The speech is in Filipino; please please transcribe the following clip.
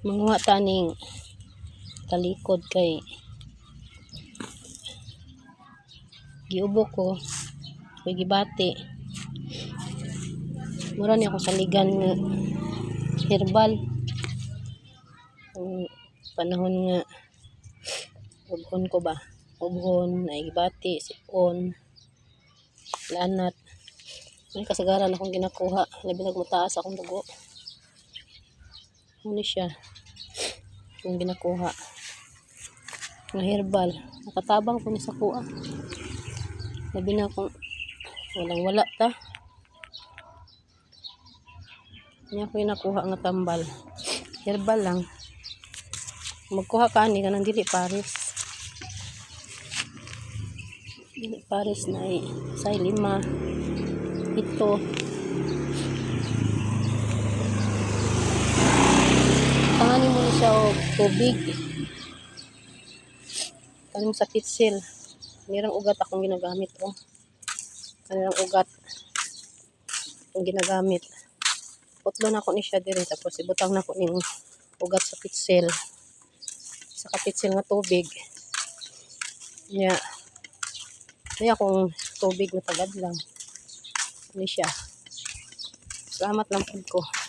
Manguha taning talikod kay giubo ko kay gibati. Mura ni ako saligan nga herbal. Ang panahon nga ubhon ko ba? Ubhon na gibati, sipon, lanat. May kasagaran akong ginakuha, labi nagmataas akong dugo. Ano siya? Yung ginakuha ng herbal. Nakatabang ko ni sa kuha. Labi na akong walang wala ta. Niya ko yung nakuha nga tambal. Herbal lang. Magkuha ka ni kanang dili pares. Dili pares na say 5. Ito. Tanganin mo siya og tubig. Tanganin mo sa pitsil. Mayroong ugat akong ginagamit. Mayroong ugat akong ginagamit. Putlo na ko ni siya diri. Tapos ibutang na ko ning ugat sa pitsil. Sa kapitsil nga tubig. Nya. May akong tubig na tagad lang. Ano siya. Salamat lang po ko.